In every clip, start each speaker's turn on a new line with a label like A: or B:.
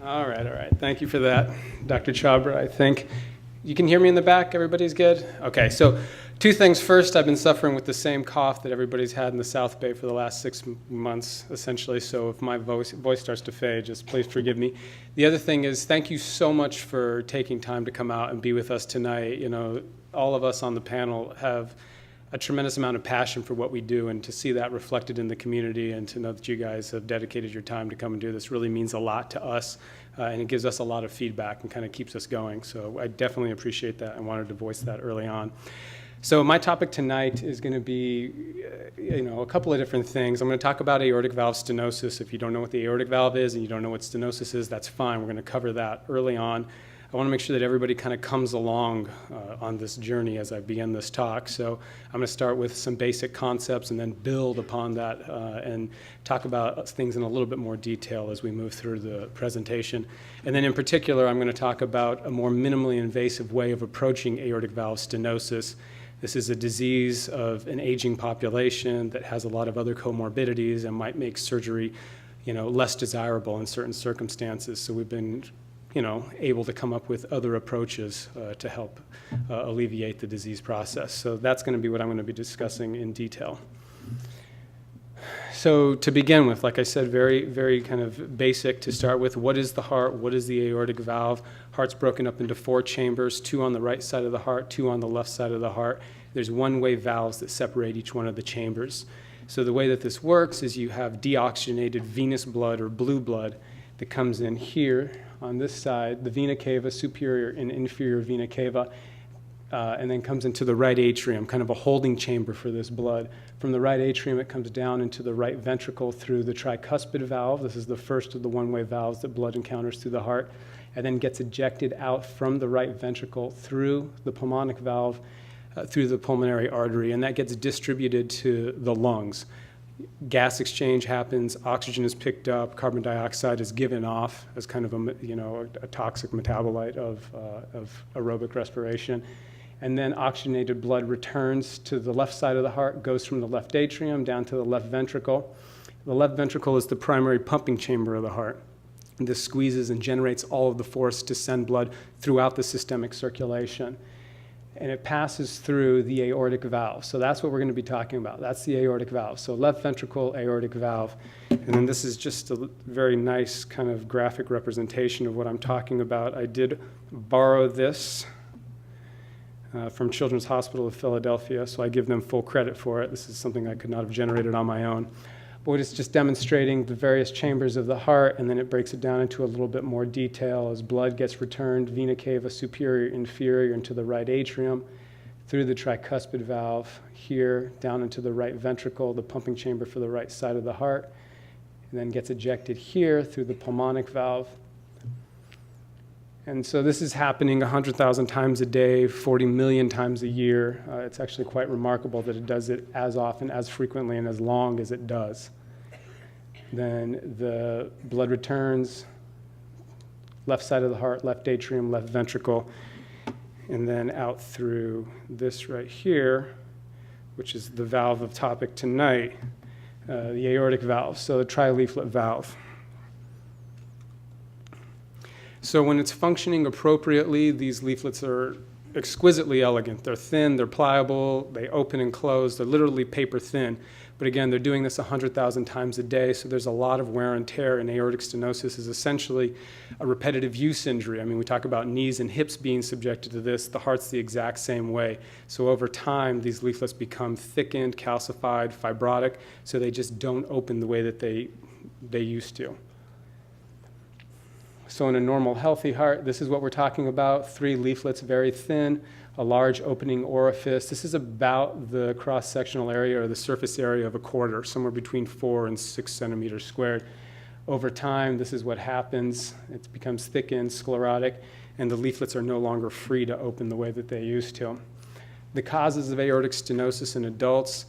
A: All right, all right. Thank you for that, Dr. Chabra. I think you can hear me in the back. Everybody's good? Okay, so two things. First, I've been suffering with the same cough that everybody's had in the South Bay for the last 6 months, essentially. So if my voice starts to fade, just please forgive me. The other thing is thank you so much for taking time to come out and be with us tonight. You know, all of us on the panel have a tremendous amount of passion for what we do, and to see that reflected in the community and to know that you guys have dedicated your time to come and do this really means a lot to us, and it gives us a lot of feedback and kind of keeps us going. So I definitely appreciate that. I wanted to voice that early on. So my topic tonight is going to be, a couple of different things. I'm going to talk about aortic valve stenosis. If you don't know what the aortic valve is and you don't know what stenosis is, that's fine. We're going to cover that early on. I want to make sure that everybody kind of comes along on this journey as I begin this talk. So I'm going to start with some basic concepts and then build upon that and talk about things in a little bit more detail as we move through the presentation. And then in particular, I'm going to talk about a more minimally invasive way of approaching aortic valve stenosis. This is a disease of an aging population that has a lot of other comorbidities and might make surgery, less desirable in certain circumstances. So we've been able to come up with other approaches to help alleviate the disease process. So that's going to be what I'm going to be discussing in detail. So to begin with, like I said, very, very kind of basic to start with. What is the heart? What is the aortic valve? Heart's broken up into 4 chambers, 2 on the right side of the heart, 2 on the left side of the heart. There's one-way valves that separate each one of the chambers. So the way that this works is you have deoxygenated venous blood or blue blood that comes in here on this side, the vena cava, superior and inferior vena cava, and then comes into the right atrium, kind of a holding chamber for this blood. From the right atrium, it comes down into the right ventricle through the tricuspid valve. This is the first of the one-way valves that blood encounters through the heart, and then gets ejected out from the right ventricle through the pulmonic valve, through the pulmonary artery, and that gets distributed to the lungs. Gas exchange happens, oxygen is picked up, carbon dioxide is given off as kind of a toxic metabolite of aerobic respiration. And then oxygenated blood returns to the left side of the heart, goes from the left atrium down to the left ventricle. The left ventricle is the primary pumping chamber of the heart. This squeezes and generates all of the force to send blood throughout the systemic circulation. And it passes through the aortic valve. So that's what we're going to be talking about. That's the aortic valve. So left ventricle, aortic valve. And then this is just a very nice kind of graphic representation of what I'm talking about. I did borrow this from Children's Hospital of Philadelphia, so I give them full credit for it. This is something I could not have generated on my own. But it's just demonstrating the various chambers of the heart, and then it breaks it down into a little bit more detail as blood gets returned, vena cava, superior, inferior, into the right atrium, through the tricuspid valve, here, down into the right ventricle, the pumping chamber for the right side of the heart, and then gets ejected here through the pulmonic valve. And so this is happening 100,000 times a day, 40 million times a year. It's actually quite remarkable that it does it as often, as frequently, and as long as it does. Then the blood returns, left side of the heart, left atrium, left ventricle, and then out through this right here, which is the valve of topic tonight, the aortic valve, so the trileaflet valve. So when it's functioning appropriately, these leaflets are exquisitely elegant. They're thin, they're pliable, they open and close, they're literally paper thin. But again, they're doing this 100,000 times a day, so there's a lot of wear and tear, and aortic stenosis is essentially a repetitive use injury. I mean, we talk about knees and hips being subjected to this. The heart's the exact same way. So over time, these leaflets become thickened, calcified, fibrotic, so they just don't open the way that they used to. So in a normal, healthy heart, this is what we're talking about. 3 leaflets, very thin, a large opening orifice. This is about the cross-sectional area or the surface area of a quarter, somewhere between 4 and 6 centimeters squared. Over time, this is what happens. It becomes thickened, sclerotic, and the leaflets are no longer free to open the way that they used to. The causes of aortic stenosis in adults,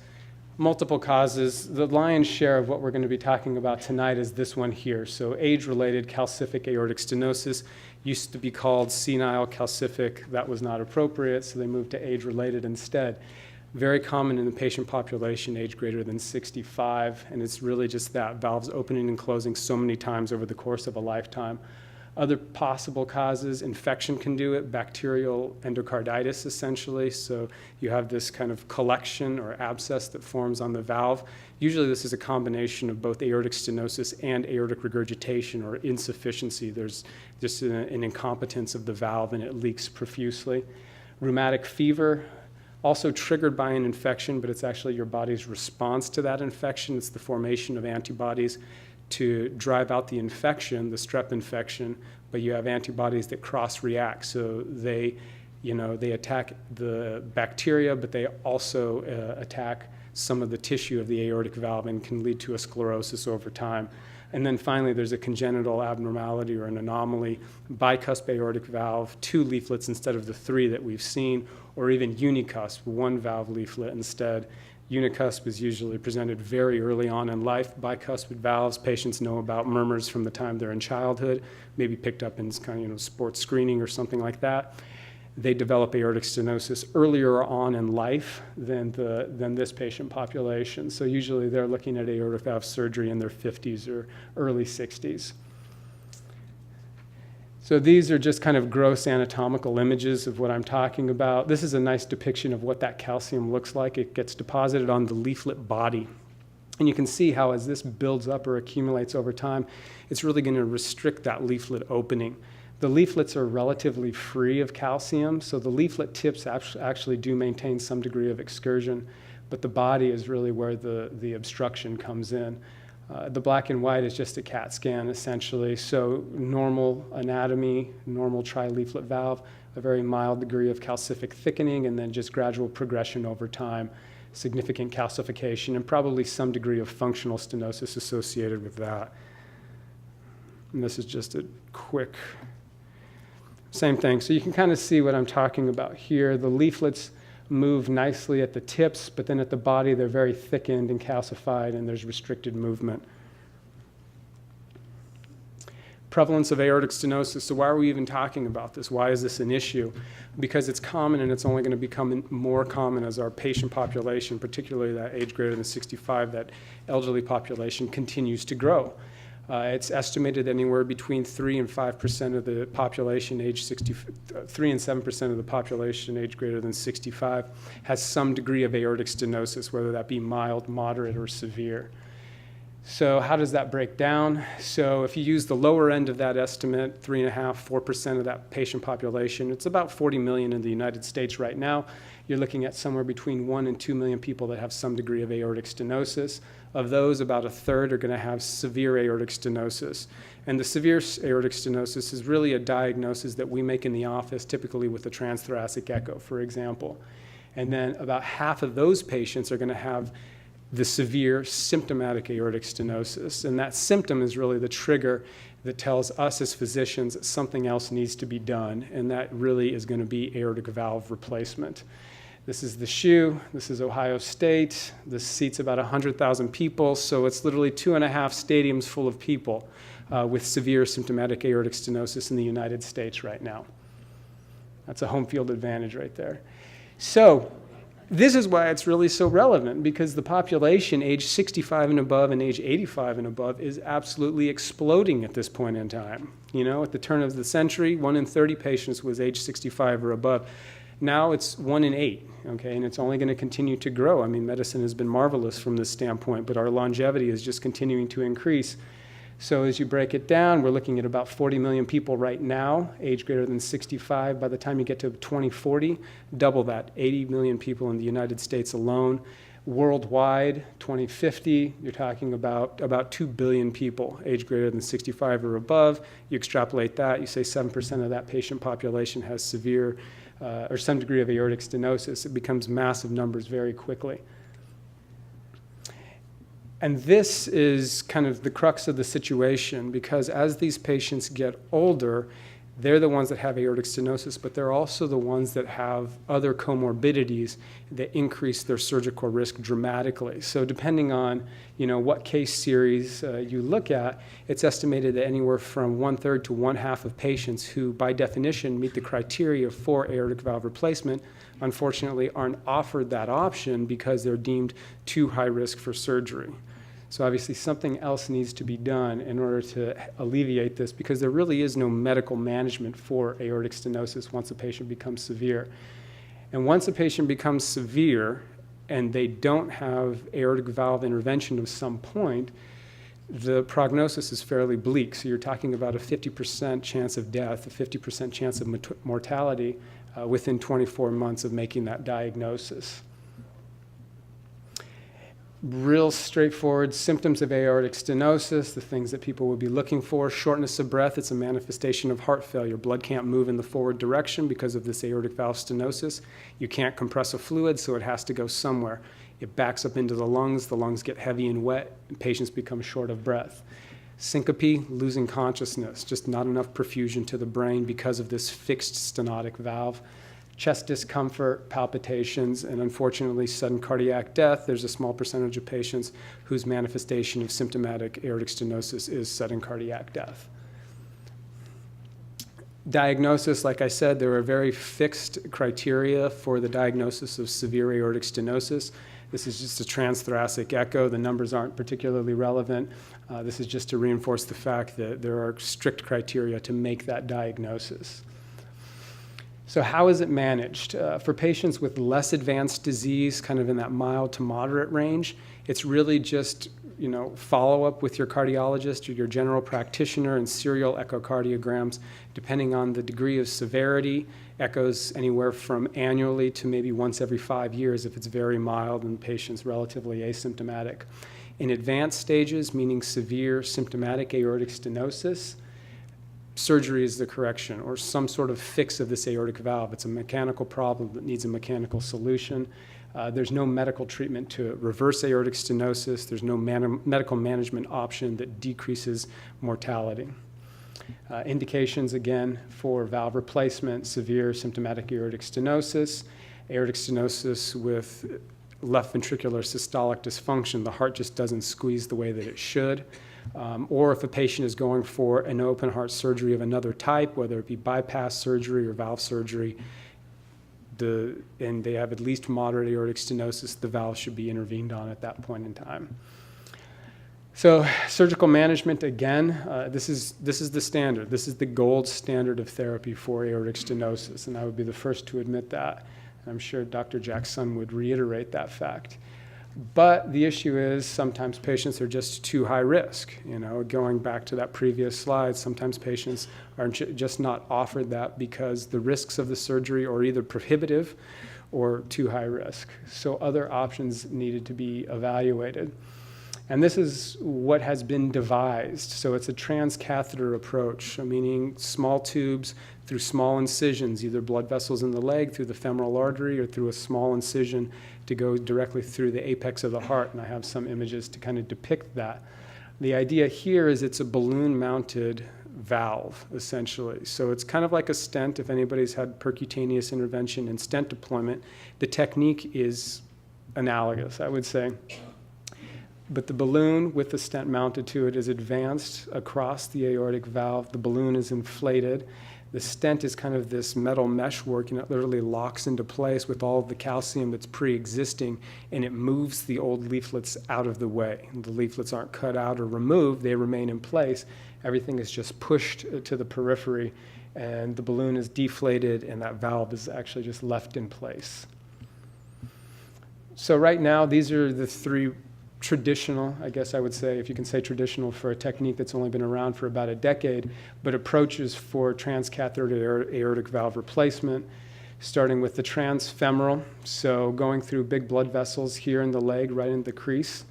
A: multiple causes. The lion's share of what we're going to be talking about tonight is this one here. So age-related calcific aortic stenosis used to be called senile calcific. That was not appropriate, so they moved to age-related instead. Very common in the patient population age greater than 65, and it's really just that, valves opening and closing so many times over the course of a lifetime. Other possible causes, infection can do it, bacterial endocarditis essentially. So you have this kind of collection or abscess that forms on the valve. Usually this is a combination of both aortic stenosis and aortic regurgitation or insufficiency. There's just an incompetence of the valve and it leaks profusely. Rheumatic fever, also triggered by an infection, but it's actually your body's response to that infection. It's the formation of antibodies to drive out the infection, the strep infection, but you have antibodies that cross-react. So they attack the bacteria, but they also attack some of the tissue of the aortic valve and can lead to a sclerosis over time. And then finally, there's a congenital abnormality or an anomaly, bicuspid aortic valve, 2 leaflets instead of the 3 that we've seen, or even unicusp, 1 valve leaflet instead. Unicusp is usually presented very early on in life. Bicuspid valves, patients know about murmurs from the time they're in childhood, maybe picked up in kind of, sports screening or something like that. They develop aortic stenosis earlier on in life than this patient population. So usually they're looking at aortic valve surgery in their 50s or early 60s. So these are just kind of gross anatomical images of what I'm talking about. This is a nice depiction of what that calcium looks like. It gets deposited on the leaflet body. And you can see how as this builds up or accumulates over time, it's really going to restrict that leaflet opening. The leaflets are relatively free of calcium, so the leaflet tips actually do maintain some degree of excursion, but the body is really where the obstruction comes in. The black and white is just a CAT scan, essentially. So normal anatomy, normal tri-leaflet valve, a very mild degree of calcific thickening, and then just gradual progression over time, significant calcification, and probably some degree of functional stenosis associated with that. And this is just a quick, same thing. So you can kind of see what I'm talking about here. The leaflets move nicely at the tips, but then at the body they're very thickened and calcified and there's restricted movement. Prevalence of aortic stenosis. So why are we even talking about this? Why is this an issue? Because it's common and it's only going to become more common as our patient population, particularly that age greater than 65, that elderly population continues to grow. It's estimated anywhere between 3 and 5% of the population age 3 and 7% of the population age greater than 65 has some degree of aortic stenosis, whether that be mild, moderate, or severe. So how does that break down? So if you use the lower end of that estimate, 3.5%, 4% of that patient population, it's about 40 million in the United States right now. You're looking at somewhere between 1 and 2 million people that have some degree of aortic stenosis. Of those, about a third are going to have severe aortic stenosis. And the severe aortic stenosis is really a diagnosis that we make in the office, typically with a transthoracic echo, for example. And then about half of those patients are going to have the severe symptomatic aortic stenosis. And that symptom is really the trigger that tells us as physicians that something else needs to be done, and that really is going to be aortic valve replacement. This is the SHU, this is Ohio State, this seats about 100,000 people, so it's literally 2.5 stadiums full of people with severe symptomatic aortic stenosis in the United States right now. That's a home field advantage right there. So this is why it's really so relevant, because the population age 65 and above and age 85 and above is absolutely exploding at this point in time. You know, at the turn of the century, 1 in 30 patients was age 65 or above. Now it's 1 in 8, okay, and it's only going to continue to grow. I mean, medicine has been marvelous from this standpoint, but our longevity is just continuing to increase. So as you break it down, we're looking at about 40 million people right now, age greater than 65. By the time you get to 2040, double that, 80 million people in the United States alone. Worldwide, 2050, you're talking about 2 billion people, age greater than 65 or above. You extrapolate that, you say 7% of that patient population has severe or some degree of aortic stenosis. It becomes massive numbers very quickly. And this is kind of the crux of the situation, because as these patients get older, they're the ones that have aortic stenosis, but they're also the ones that have other comorbidities that increase their surgical risk dramatically. So depending on, what case series you look at, it's estimated that anywhere from 1/3 to 1/2 of patients who, by definition, meet the criteria for aortic valve replacement, unfortunately aren't offered that option because they're deemed too high risk for surgery. So obviously something else needs to be done in order to alleviate this, because there really is no medical management for aortic stenosis once a patient becomes severe. And once a patient becomes severe and they don't have aortic valve intervention of some point, the prognosis is fairly bleak. So you're talking about a 50% chance of death, a 50% chance of mortality within 24 months of making that diagnosis. Real straightforward symptoms of aortic stenosis, the things that people would be looking for: shortness of breath. It's a manifestation of heart failure. Blood can't move in the forward direction because of this aortic valve stenosis. You can't compress a fluid, so it has to go somewhere. It backs up into the lungs get heavy and wet, and patients become short of breath. Syncope, losing consciousness, just not enough perfusion to the brain because of this fixed stenotic valve. Chest discomfort, palpitations, and unfortunately sudden cardiac death. There's a small percentage of patients whose manifestation of symptomatic aortic stenosis is sudden cardiac death. Diagnosis, like I said, there are very fixed criteria for the diagnosis of severe aortic stenosis. This is just a transthoracic echo. The numbers aren't particularly relevant. This is just to reinforce the fact that there are strict criteria to make that diagnosis. So how is it managed? For patients with less advanced disease, kind of in that mild to moderate range, it's really just follow up with your cardiologist or your general practitioner and serial echocardiograms, depending on the degree of severity. Echoes anywhere from annually to maybe once every 5 years if it's very mild and the patient's relatively asymptomatic. In advanced stages, meaning severe symptomatic aortic stenosis, surgery is the correction, or some sort of fix of this aortic valve. It's a mechanical problem that needs a mechanical solution. There's no medical treatment to reverse aortic stenosis. There's no medical management option that decreases mortality. Indications, again, for valve replacement: severe symptomatic aortic stenosis with left ventricular systolic dysfunction. The heart just doesn't squeeze the way that it should. Or if a patient is going for an open heart surgery of another type, whether it be bypass surgery or valve surgery, and they have at least moderate aortic stenosis, the valve should be intervened on at that point in time. So surgical management, again, this is the standard. This is the gold standard of therapy for aortic stenosis, and I would be the first to admit that. I'm sure Dr. Jackson would reiterate that fact. But the issue is sometimes patients are just too high risk. Going back to that previous slide, sometimes patients are just not offered that because the risks of the surgery are either prohibitive or too high risk. So other options needed to be evaluated. And this is what has been devised. So it's a transcatheter approach, meaning small tubes through small incisions, either blood vessels in the leg, through the femoral artery, or through a small incision to go directly through the apex of the heart. And I have some images to kind of depict that. The idea here is it's a balloon-mounted valve, essentially. So it's kind of like a stent. If anybody's had percutaneous intervention and stent deployment, the technique is analogous, I would say. But the balloon with the stent mounted to it is advanced across the aortic valve. The balloon is inflated. The stent is kind of this metal meshwork, and it literally locks into place with all of the calcium that's pre-existing, and it moves the old leaflets out of the way. And the leaflets aren't cut out or removed. They remain in place. Everything is just pushed to the periphery, and the balloon is deflated, and that valve is actually just left in place. So right now, these are the three traditional, I guess I would say, if you can say traditional for a technique that's only been around for about a decade, but approaches for transcatheter aortic valve replacement, starting with the transfemoral, so going through big blood vessels here in the leg, right in the crease.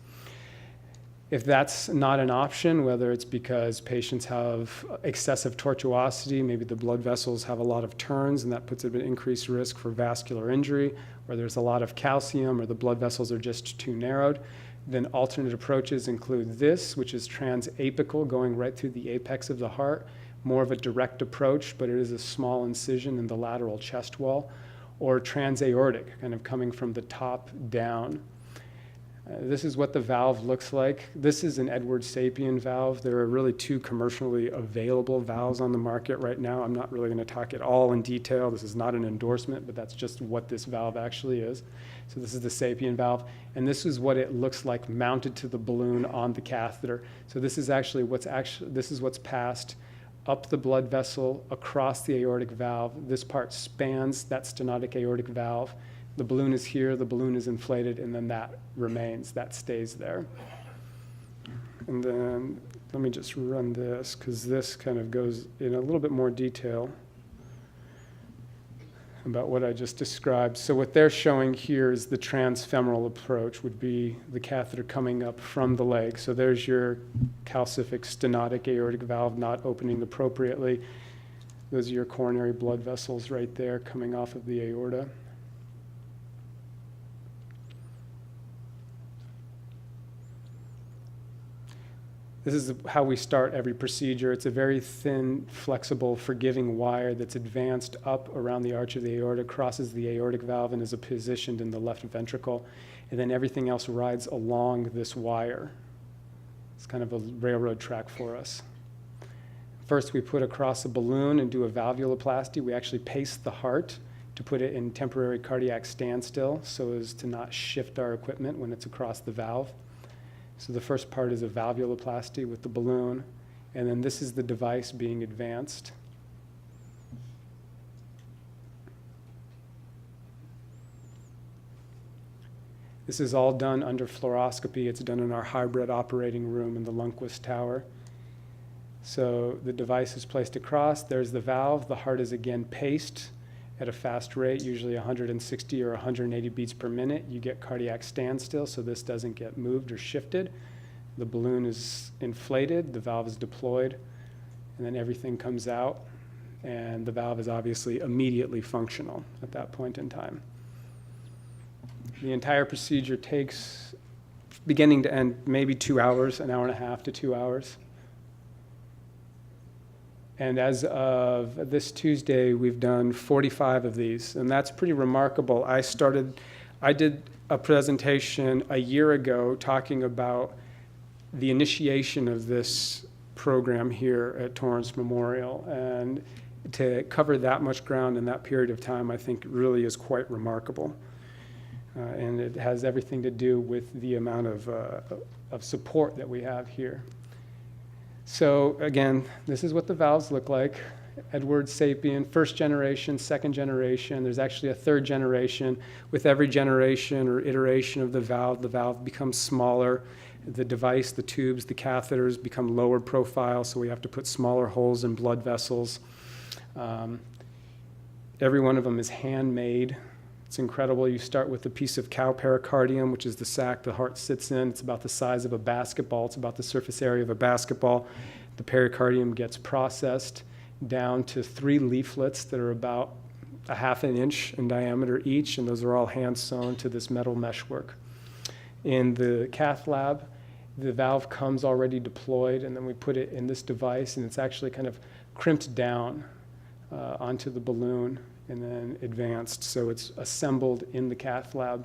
A: If that's not an option, whether it's because patients have excessive tortuosity, maybe the blood vessels have a lot of turns and that puts an increased risk for vascular injury, or there's a lot of calcium or the blood vessels are just too narrowed, then alternate approaches include this, which is transapical, going right through the apex of the heart, more of a direct approach, but it is a small incision in the lateral chest wall, or transaortic, kind of coming from the top down. This is what the valve looks like. This is an Edwards Sapien valve. There are really two commercially available valves on the market right now. I'm not really going to talk at all in detail. This is not an endorsement, but that's just what this valve actually is. So this is the Sapien valve, and this is what it looks like mounted to the balloon on the catheter. So this is actually what's passed up the blood vessel across the aortic valve. This part spans that stenotic aortic valve. The balloon is here, the balloon is inflated, and then that remains, that stays there. And then let me just run this, because this kind of goes in a little bit more detail about what I just described. So what they're showing here is the transfemoral approach, would be the catheter coming up from the leg. So there's your calcific stenotic aortic valve not opening appropriately. Those are your coronary blood vessels right there coming off of the aorta. This is how we start every procedure. It's a very thin, flexible, forgiving wire that's advanced up around the arch of the aorta, crosses the aortic valve, and is positioned in the left ventricle. And then everything else rides along this wire. It's kind of a railroad track for us. First, we put across a balloon and do a valvuloplasty. We actually pace the heart to put it in temporary cardiac standstill so as to not shift our equipment when it's across the valve. So the first part is a valvuloplasty with the balloon, and then this is the device being advanced. This is all done under fluoroscopy. It's done in our hybrid operating room in the Lundquist Tower. So the device is placed across. There's the valve. The heart is again paced at a fast rate, usually 160 or 180 beats per minute. You get cardiac standstill, so this doesn't get moved or shifted. The balloon is inflated, the valve is deployed, and then everything comes out, and the valve is obviously immediately functional at that point in time. The entire procedure takes, beginning to end, maybe 2 hours, an hour and a half to 2 hours. And as of this Tuesday, we've done 45 of these, and that's pretty remarkable. I did a presentation a year ago talking about the initiation of this program here at Torrance Memorial, and to cover that much ground in that period of time, I think really is quite remarkable. And it has everything to do with the amount of support that we have here. So again, this is what the valves look like. Edwards Sapien, first generation, second generation. There's actually a third generation. With every generation or iteration of the valve becomes smaller. The device, the tubes, the catheters become lower profile, so we have to put smaller holes in blood vessels. Every one of them is handmade. It's incredible. You start with a piece of cow pericardium, which is the sac the heart sits in. It's about the size of a basketball. It's about the surface area of a basketball. The pericardium gets processed down to 3 leaflets that are about a ½ an inch in diameter each, and those are all hand sewn to this metal meshwork. In the cath lab, the valve comes already deployed, and then we put it in this device, and it's actually kind of crimped down onto the balloon and then advanced. So it's assembled in the cath lab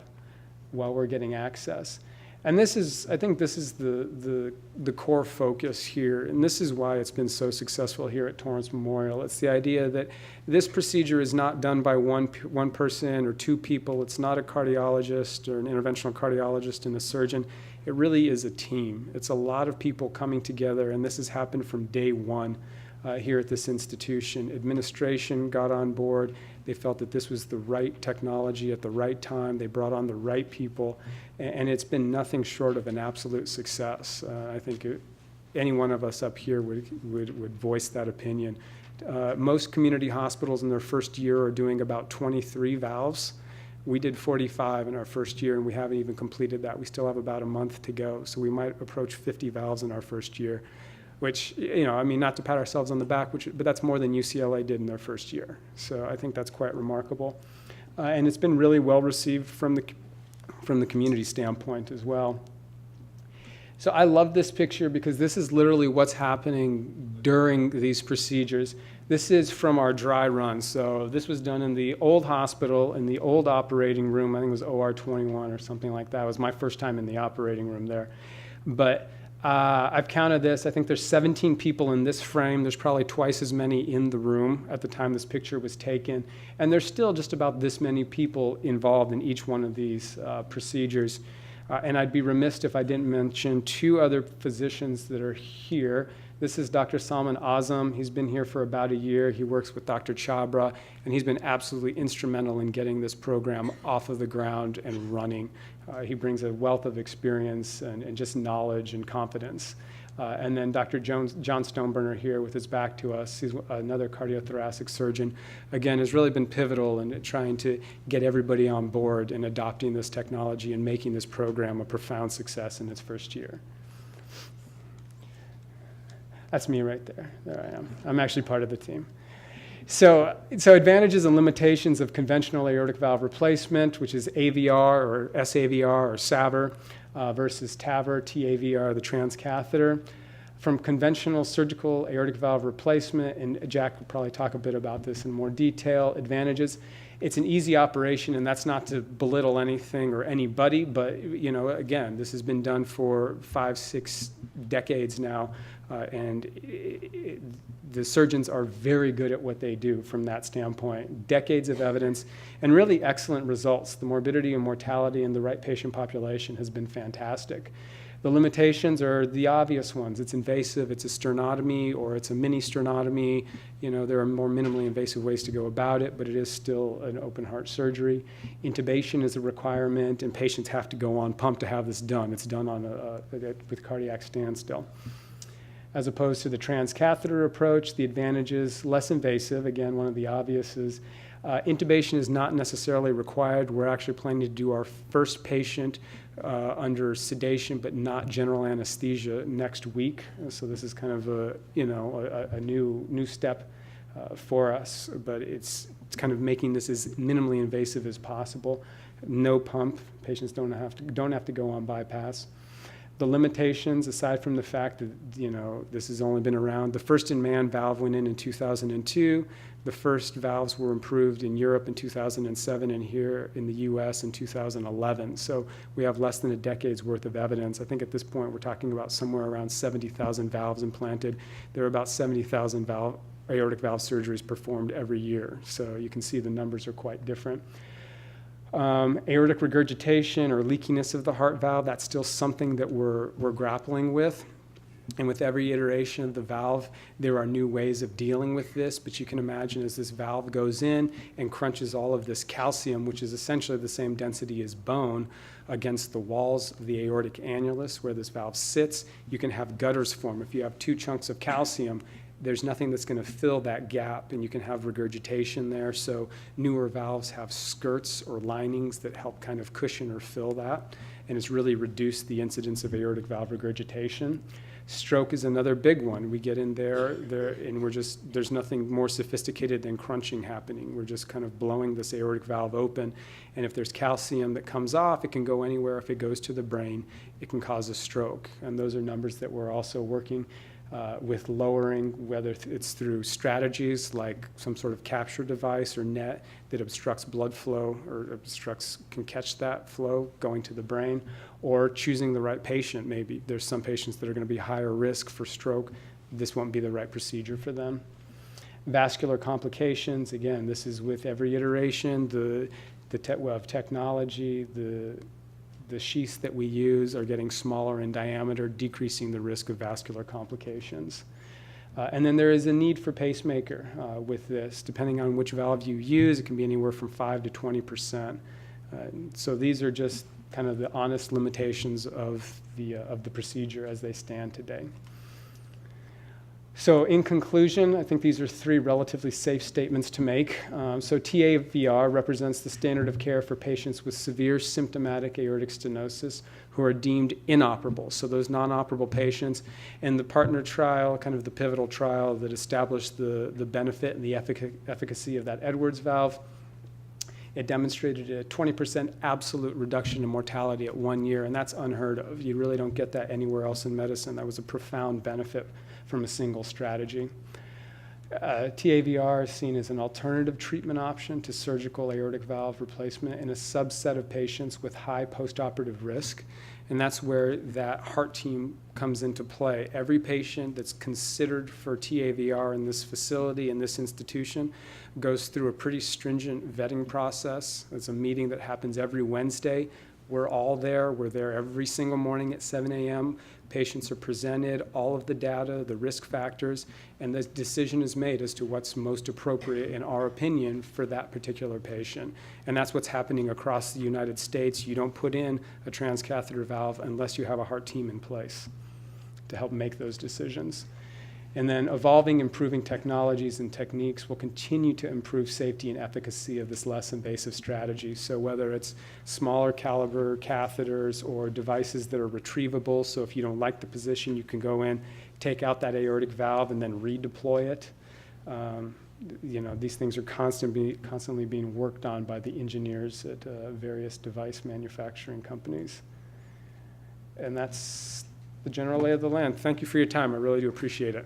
A: while we're getting access. And this is, I think this is the core focus here, and this is why it's been so successful here at Torrance Memorial. It's the idea that this procedure is not done by one person or 2 people. It's not a cardiologist or an interventional cardiologist and a surgeon. It really is a team. It's a lot of people coming together, and this has happened from day one here at this institution. Administration got on board. They felt that this was the right technology at the right time. They brought on the right people, and it's been nothing short of an absolute success. I think any one of us up here would voice that opinion. Most community hospitals in their first year are doing about 23 valves. We did 45 in our first year, and we haven't even completed that. We still have about a month to go, so we might approach 50 valves in our first year, which, you know, I mean, not to pat ourselves on the back, but that's more than UCLA did in their first year. So I think that's quite remarkable. And it's been really well received from the community standpoint as well. So I love this picture because this is literally what's happening during these procedures. This is from our dry run. So this was done in the old hospital, in the old operating room. I think it was OR 21 or something like that. It was my first time in the operating room there. But I've counted this. I think there's 17 people in this frame. There's probably twice as many in the room at the time this picture was taken. And there's still just about this many people involved in each one of these procedures. And I'd be remiss if I didn't mention two other physicians that are here. This is Dr. Salman Azam. He's been here for about a year. He works with Dr. Chabra, and he's been absolutely instrumental in getting this program off of the ground and running. He brings a wealth of experience and just knowledge and confidence. And then Dr. John Stoneburner here with his back to us. He's another cardiothoracic surgeon. Again, has really been pivotal in trying to get everybody on board and adopting this technology and making this program a profound success in its first year. That's me right there. There I am. I'm actually part of the team. So advantages and limitations of conventional aortic valve replacement, which is AVR or SAVR or SAVR, versus TAVR, TAVR, the transcatheter. From conventional surgical aortic valve replacement, and Jack will probably talk a bit about this in more detail, advantages. It's an easy operation, and that's not to belittle anything or anybody, but again, this has been done for 5-6 decades now, and the surgeons are very good at what they do from that standpoint. Decades of evidence and really excellent results. The morbidity and mortality in the right patient population has been fantastic. The limitations are the obvious ones. It's invasive, it's a sternotomy, or it's a mini sternotomy. There are more minimally invasive ways to go about it, but it is still an open heart surgery. Intubation is a requirement, and patients have to go on pump to have this done. It's done on with cardiac standstill. As opposed to the transcatheter approach, the advantages, less invasive. Again, one of the obvious is intubation is not necessarily required. We're actually planning to do our first patient under sedation but not general anesthesia next week. So this is kind of a new step for us, but it's kind of making this as minimally invasive as possible. No pump. Patients don't have to go on bypass. The limitations, aside from the fact that this has only been around, the first in-man valve went in 2002. The first valves were improved in Europe in 2007 and here in the U.S. in 2011. So we have less than a decade's worth of evidence. I think at this point we're talking about somewhere around 70,000 valves implanted. There are about 70,000 aortic valve surgeries performed every year. So you can see the numbers are quite different. Aortic regurgitation or leakiness of the heart valve, that's still something that we're grappling with. And with every iteration of the valve, there are new ways of dealing with this, but you can imagine as this valve goes in and crunches all of this calcium, which is essentially the same density as bone, against the walls of the aortic annulus where this valve sits, you can have gutters form. If you have two chunks of calcium, there's nothing that's going to fill that gap, and you can have regurgitation there. So newer valves have skirts or linings that help kind of cushion or fill that, and it's really reduced the incidence of aortic valve regurgitation. Stroke is another big one. We get in there and there's nothing more sophisticated than crunching happening. We're just kind of blowing this aortic valve open, and if there's calcium that comes off, it can go anywhere. If it goes to the brain, it can cause a stroke, and those are numbers that we're also working with lowering, whether it's through strategies like some sort of capture device or net that obstructs blood flow or can catch that flow going to the brain, or choosing the right patient. Maybe there's some patients that are going to be higher risk for stroke. This won't be the right procedure for them. Vascular complications, again, this is with every iteration, of technology, the sheaths that we use are getting smaller in diameter, decreasing the risk of vascular complications. And then there is a need for pacemaker with this. Depending on which valve you use, it can be anywhere from 5 to 20%. So these are just kind of the honest limitations of the procedure as they stand today. So in conclusion, I think these are three relatively safe statements to make. So TAVR represents the standard of care for patients with severe symptomatic aortic stenosis who are deemed inoperable. So those non-operable patients, and the partner trial, kind of the pivotal trial that established the benefit and the efficacy of that Edwards valve, It demonstrated a 20% absolute reduction in mortality at 1 year, and that's unheard of. You really don't get that anywhere else in medicine. That was a profound benefit from a single strategy. TAVR is seen as an alternative treatment option to surgical aortic valve replacement in a subset of patients with high postoperative risk, and that's where that heart team comes into play. Every patient that's considered for TAVR in this facility, in this institution, goes through a pretty stringent vetting process. It's a meeting that happens every Wednesday. We're all there. We're there every single morning at 7 a.m. Patients are presented, all of the data, the risk factors, and the decision is made as to what's most appropriate, in our opinion, for that particular patient. And that's what's happening across the United States. You don't put in a transcatheter valve unless you have a heart team in place to help make those decisions. And then evolving, improving technologies and techniques will continue to improve safety and efficacy of this less invasive strategy. So whether it's smaller caliber catheters or devices that are retrievable, so if you don't like the position, you can go in, take out that aortic valve, and then redeploy it. These things are constantly being worked on by the engineers at various device manufacturing companies. And that's the general lay of the land. Thank you for your time. I really do appreciate it.